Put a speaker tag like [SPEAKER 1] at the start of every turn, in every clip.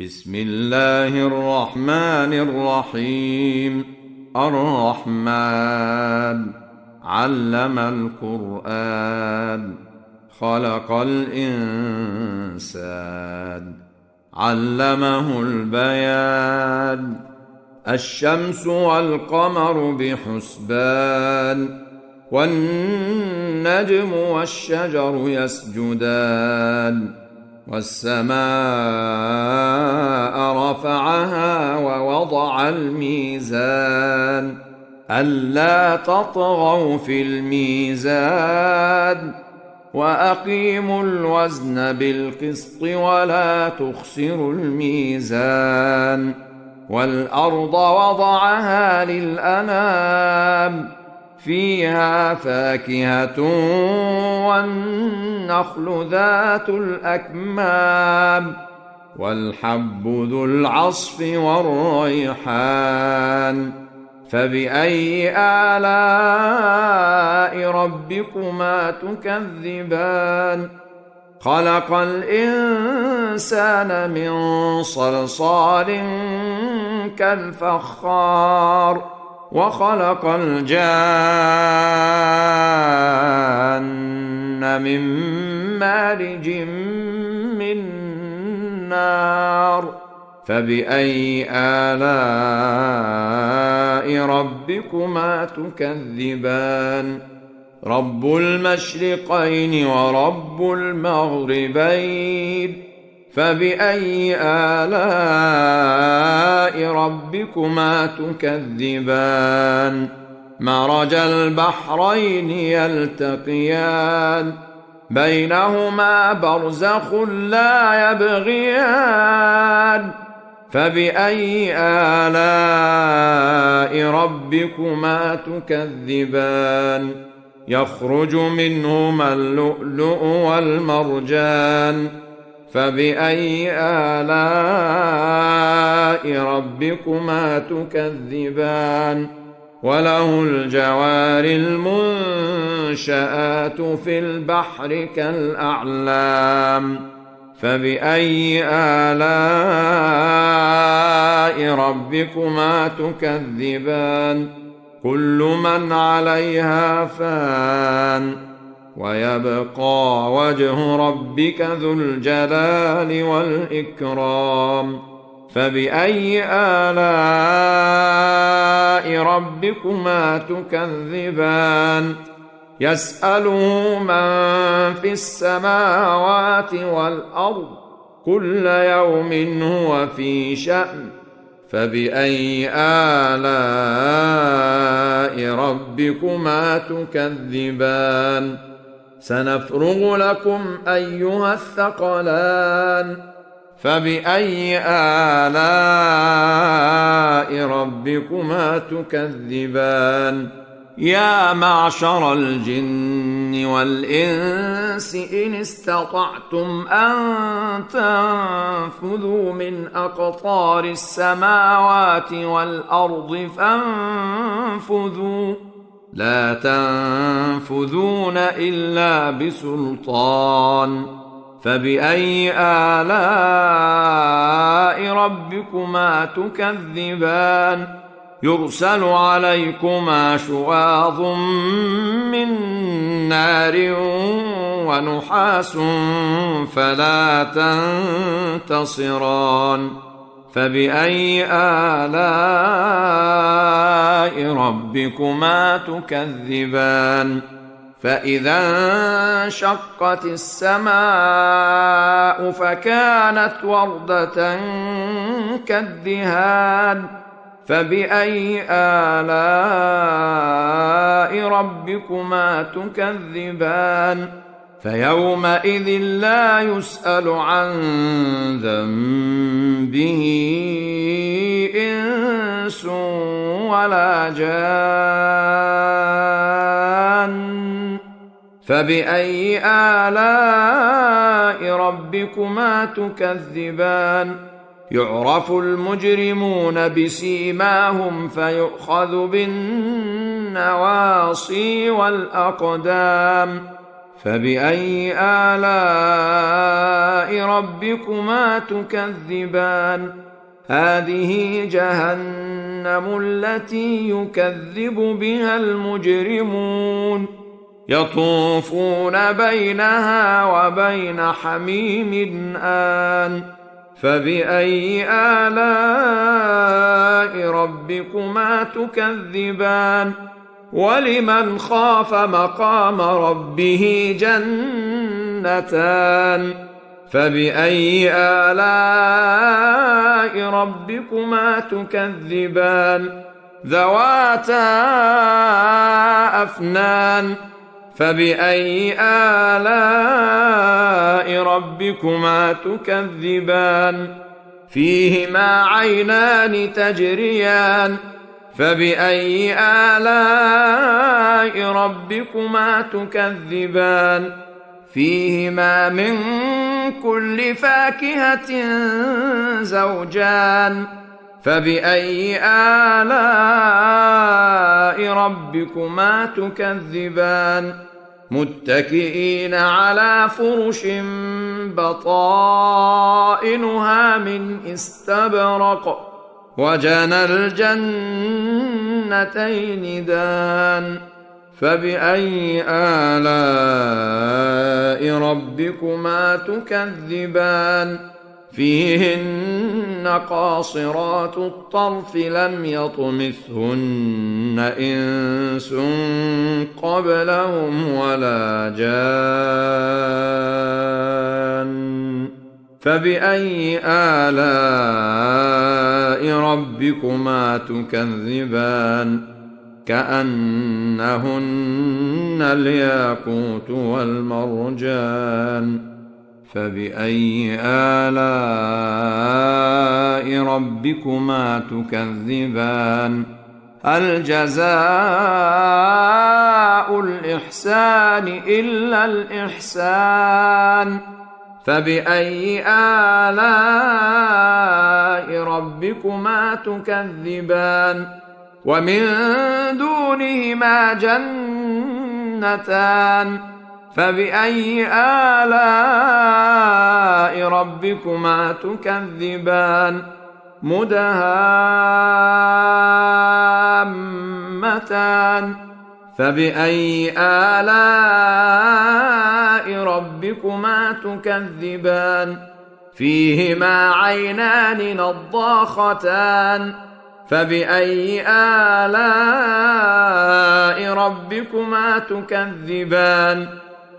[SPEAKER 1] بسم الله الرحمن الرحيم. الرحمن علم القرآن، خلق الإنسان، علمه البيان. الشمس والقمر بحسبان، والنجم والشجر يسجدان، والسماء رفعها ووضع الميزان ألا تطغوا في الميزان وأقيموا الوزن بالقسط ولا تخسروا الميزان. والأرض وضعها للأنام، فيها فاكهة والنخل ذات الأكمام، والحب ذو العصف والريحان. فبأي آلاء ربكما تكذبان؟ خلق الإنسان من صلصال كالفخار، وخلق الجان من مارج من نار. فبأي آلاء ربكما تكذبان؟ رب المشرقين ورب المغربين، فبأي آلاء ربكما تكذبان؟ مرج البحرين يلتقيان، بينهما برزخ لا يبغيان. فبأي آلاء ربكما تكذبان؟ يخرج منهما اللؤلؤ والمرجان. فبأي آلاء ربكما تكذبان؟ وله الجوار المنشآت في البحر كالأعلام. فبأي آلاء ربكما تكذبان؟ كل من عليها فان، ويبقى وجه ربك ذو الجلال والإكرام. فبأي آلاء ربكما تكذبان؟ يسأله من في السماوات والأرض، كل يوم هو في شأن. فبأي آلاء ربكما تكذبان؟ سنفرغ لكم أيها الثقلان. فبأي آلاء ربكما تكذبان؟ يا معشر الجن والإنس إن استطعتم أن تنفذوا من أقطار السماوات والأرض فانفذوا، لا تنفذون إلا بسلطان. فبأي آلاء ربكما تكذبان؟ يرسل عليكما شواظ من نار ونحاس فلا تنتصران. فبأي آلاء ربكما تكذبان؟ فإذا انشقت السماء فكانت وردة كالدهان. فبأي آلاء ربكما تكذبان؟ فيومئذ لا يسأل عن ذنبه إنس ولا جان. فبأي آلاء ربكما تكذبان؟ يعرف المجرمون بسيماهم فيؤخذ بالنواصي والأقدام. فبأي آلاء ربكما تكذبان هذه جهنم التي يكذب بها المجرمون يطوفون بينها وبين حميم آن فبأي آلاء ربكما تكذبان ولمن خاف مقام ربه جنتان فبأي آلاء ربكما تكذبان ذواتا أفنان فبأي آلاء ربكما تكذبان فيهما عينان تجريان فبأي آلاء ربكما تكذبان فيهما من كل فاكهة زوجان فبأي آلاء ربكما تكذبان متكئين على فرش بطائنها من استبرق وجنى الجنتين دان فبأي آلاء ربكما تكذبان فيهن قاصرات الطرف لم يطمثهن إنس قبلهم ولا جان فبأي آلاء ربكما تكذبان كأنهن الياقوت والمرجان فبأي آلاء ربكما تكذبان هل جزاء الإحسان إلا الإحسان فبأي آلاء ربكما تكذبان ومن دونهما جنتان فبأي آلاء ربكما تكذبان مدهامتان فبأي آلاء ربكما تكذبان فيهما عينان نضاختان فبأي آلاء ربكما تكذبان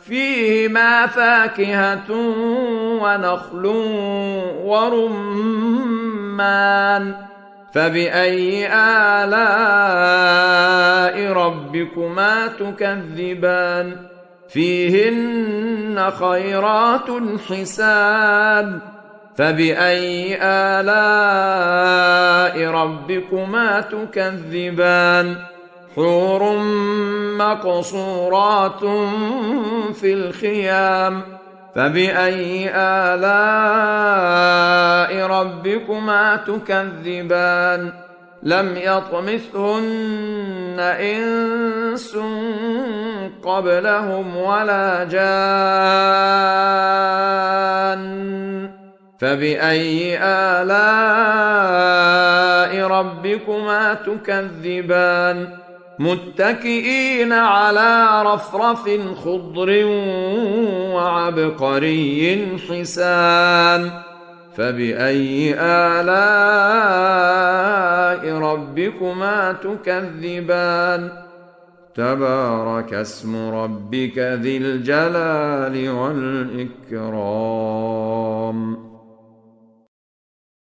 [SPEAKER 1] فيهما فاكهة ونخل ورمان فبأي آلاء ربكما تكذبان فيهن خيرات حسان فبأي آلاء ربكما تكذبان حور مقصورات في الخيام فبأي آلاء ربكما تكذبان لم يطمثهن إنس قبلهم ولا جان فبأي آلاء ربكما تكذبان متكئين على رفرف خضر وعبقري حسان فبأي آلاء ربكما تكذبان تبارك اسم ربك ذي الجلال والإكرام